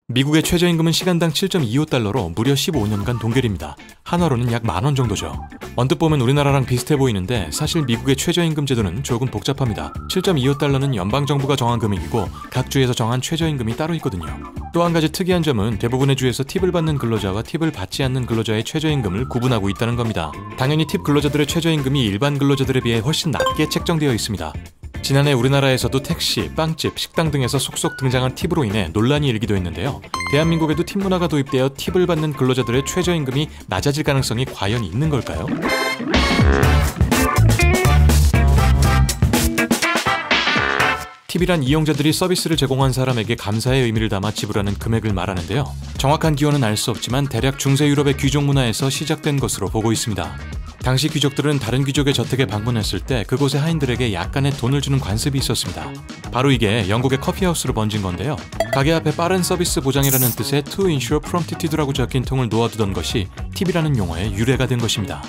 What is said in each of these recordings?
미국의 최저임금은 시간당 7.25달러로 무려 15년간 동결입니다. 한화로는 약 10,000원 정도죠. 언뜻 보면 우리나라랑 비슷해 보이는데 사실 미국의 최저임금 제도는 조금 복잡합니다. 7.25달러는 연방정부가 정한 금액이고 각 주에서 정한 최저임금이 따로 있거든요. 또 한 가지 특이한 점은 대부분의 주에서 팁을 받는 근로자와 팁을 받지 않는 근로자의 최저임금을 구분하고 있다는 겁니다. 당연히 팁 근로자들의 최저임금이 일반 근로자들에 비해 훨씬 낮게 책정되어 있습니다. 지난해 우리나라에서도 택시, 빵집, 식당 등에서 속속 등장한 팁으로 인해 논란이 일기도 했는데요. 대한민국에도 팁 문화가 도입되어 팁을 받는 근로자들의 최저임금이 낮아질 가능성이 과연 있는 걸까요? 팁이란 이용자들이 서비스를 제공한 사람에게 감사의 의미를 담아 지불하는 금액을 말하는데요. 정확한 기원은 알 수 없지만 대략 중세 유럽의 귀족 문화에서 시작된 것으로 보고 있습니다. 당시 귀족들은 다른 귀족의 저택에 방문했을 때 그곳의 하인들에게 약간의 돈을 주는 관습이 있었습니다. 바로 이게 영국의 커피하우스로 번진 건데요. 가게 앞에 빠른 서비스 보장이라는 뜻의 To ensure promptitude라고 적힌 통을 놓아두던 것이 팁이라는 용어의 유래가 된 것입니다.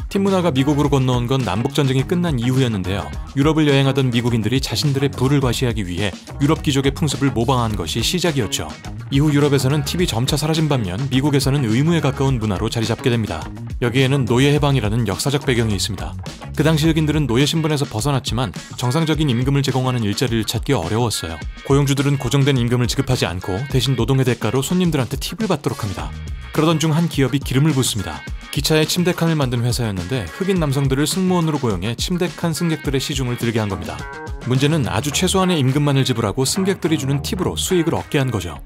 팁 문화가 미국으로 건너온 건 남북전쟁이 끝난 이후였는데요. 유럽을 여행하던 미국인들이 자신들의 부를 과시하기 위해 유럽 귀족의 풍습을 모방한 것이 시작이었죠. 이후 유럽에서는 팁이 점차 사라진 반면 미국에서는 의무에 가까운 문화로 자리 잡게 됩니다. 여기에는 노예 해방이라는 역사적 배경이 있습니다. 그 당시 흑인들은 노예 신분에서 벗어났지만 정상적인 임금을 제공하는 일자리를 찾기 어려웠어요. 고용주들은 고정된 임금을 지급하지 않고 대신 노동의 대가로 손님들한테 팁을 받도록 합니다. 그러던 중 한 기업이 기름을 붓습니다. 기차에 침대칸을 만든 회사였는데 흑인 남성들을 승무원으로 고용해 침대칸 승객들의 시중을 들게 한 겁니다. 문제는 아주 최소한의 임금만을 지불하고 승객들이 주는 팁으로 수익을 얻게 한 거죠.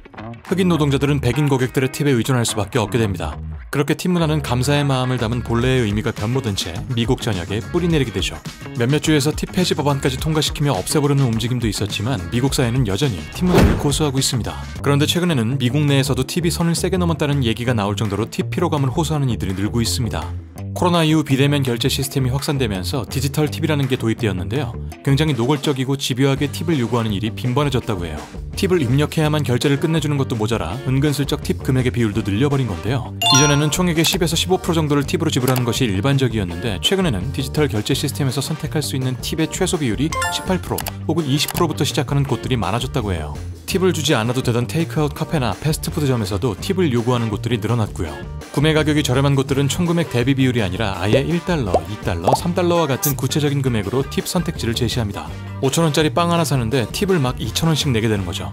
흑인 노동자들은 백인 고객들의 팁에 의존할 수밖에 없게 됩니다. 그렇게 팁 문화는 감사의 마음을 담은 본래의 의미가 변모된 채 미국 전역에 뿌리내리게 되죠. 몇몇 주에서 팁 폐지 법안까지 통과시키며 없애보려는 움직임도 있었지만 미국 사회는 여전히 팁 문화를 고수하고 있습니다. 그런데 최근에는 미국 내에서도 팁이 선을 세게 넘었다는 얘기가 나올 정도로 팁 피로감을 호소하는 이들이 늘고 있습니다. 코로나 이후 비대면 결제 시스템이 확산되면서 디지털 팁이라는 게 도입되었는데요. 굉장히 노골적이고 집요하게 팁을 요구하는 일이 빈번해졌다고 해요. 팁을 입력해야만 결제를 끝내주는 것도 모자라 은근슬쩍 팁 금액의 비율도 늘려버린 건데요. 이전에는 총액의 10에서 15% 정도를 팁으로 지불하는 것이 일반적이었는데 최근에는 디지털 결제 시스템에서 선택할 수 있는 팁의 최소 비율이 18% 혹은 20%부터 시작하는 곳들이 많아졌다고 해요. 팁을 주지 않아도 되던 테이크아웃 카페나 패스트푸드점에서도 팁을 요구하는 곳들이 늘어났고요. 구매 가격이 저렴한 곳들은 총금액 대비 비율이 아니라 아예 1달러, 2달러, 3달러와 같은 구체적인 금액으로 팁 선택지를 제시합니다. 5,000원짜리 빵 하나 사는데 팁을 막 2,000원씩 내게 되는 거죠.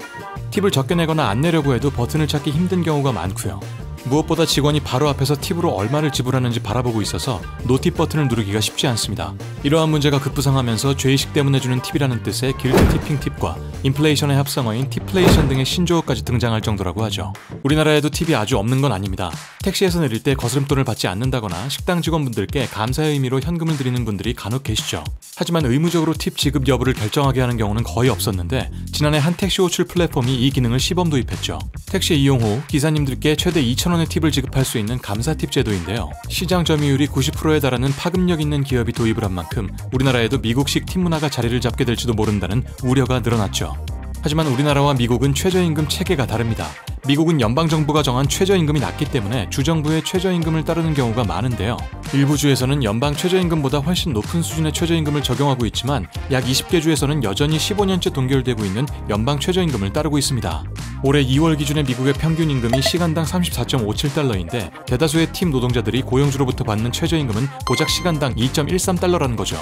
팁을 적게 내거나 안 내려고 해도 버튼을 찾기 힘든 경우가 많고요. 무엇보다 직원이 바로 앞에서 팁으로 얼마를 지불하는지 바라보고 있어서 노팁 버튼을 누르기가 쉽지 않습니다. 이러한 문제가 급부상하면서 죄의식 때문에 주는 팁이라는 뜻의 길드 티핑 팁과 인플레이션의 합성어인 팁플레이션 등의 신조어까지 등장할 정도라고 하죠. 우리나라에도 팁이 아주 없는 건 아닙니다. 택시에서 내릴 때 거스름돈을 받지 않는다거나 식당 직원분들께 감사의 의미로 현금을 드리는 분들이 간혹 계시죠. 하지만 의무적으로 팁 지급 여부를 결정하게 하는 경우는 거의 없었는데 지난해 한 택시 호출 플랫폼이 이 기능을 시범 도입했죠. 택시 이용 후 기사님들께 최대 2,000원의 팁을 지급할 수 있는 감사팁 제도인데요. 시장 점유율이 90%에 달하는 파급력 있는 기업이 도입을 한 만큼 우리나라에도 미국식 팁 문화가 자리를 잡게 될지도 모른다는 우려가 늘어났죠. 하지만 우리나라와 미국은 최저임금 체계가 다릅니다. 미국은 연방정부가 정한 최저임금이 낮기 때문에 주정부의 최저임금을 따르는 경우가 많은데요. 일부 주에서는 연방 최저임금보다 훨씬 높은 수준의 최저임금을 적용하고 있지만 약 20개 주에서는 여전히 15년째 동결되고 있는 연방 최저임금을 따르고 있습니다. 올해 2월 기준의 미국의 평균 임금이 시간당 34.57달러인데 대다수의 팁 노동자들이 고용주로부터 받는 최저임금은 고작 시간당 2.13달러라는 거죠.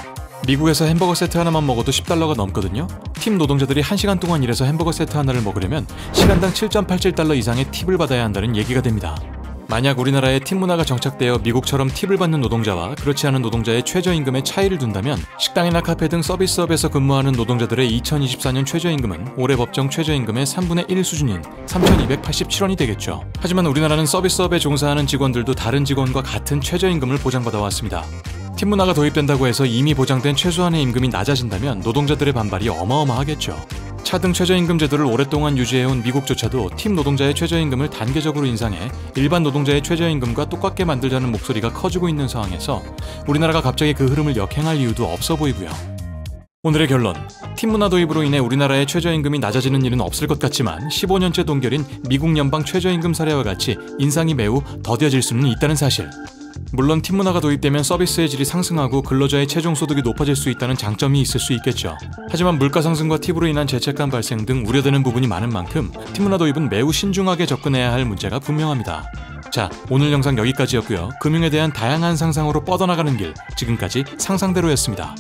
미국에서 햄버거 세트 하나만 먹어도 10달러가 넘거든요. 팁 노동자들이 1시간 동안 일해서 햄버거 세트 하나를 먹으려면 시간당 7.87달러 이상의 팁을 받아야 한다는 얘기가 됩니다. 만약 우리나라에 팁 문화가 정착되어 미국처럼 팁을 받는 노동자와 그렇지 않은 노동자의 최저임금에 차이를 둔다면 식당이나 카페 등 서비스업에서 근무하는 노동자들의 2024년 최저임금은 올해 법정 최저임금의 3분의 1 수준인 3,287원이 되겠죠. 하지만 우리나라는 서비스업에 종사하는 직원들도 다른 직원과 같은 최저임금을 보장받아 왔습니다. 팁 문화가 도입된다고 해서 이미 보장된 최소한의 임금이 낮아진다면 노동자들의 반발이 어마어마하겠죠. 차등 최저임금 제도를 오랫동안 유지해온 미국조차도 팁 노동자의 최저임금을 단계적으로 인상해 일반 노동자의 최저임금과 똑같게 만들자는 목소리가 커지고 있는 상황에서 우리나라가 갑자기 그 흐름을 역행할 이유도 없어 보이고요. 오늘의 결론, 팁 문화 도입으로 인해 우리나라의 최저임금이 낮아지는 일은 없을 것 같지만 15년째 동결인 미국 연방 최저임금 사례와 같이 인상이 매우 더뎌질 수는 있다는 사실. 물론 팀 문화가 도입되면 서비스의 질이 상승하고 근로자의 최종 소득이 높아질 수 있다는 장점이 있을 수 있겠죠. 하지만 물가 상승과 팁으로 인한 죄책감 발생 등 우려되는 부분이 많은 만큼 팀 문화 도입은 매우 신중하게 접근해야 할 문제가 분명합니다. 자, 오늘 영상 여기까지였고요. 금융에 대한 다양한 상상으로 뻗어나가는 길, 지금까지 상상대로였습니다.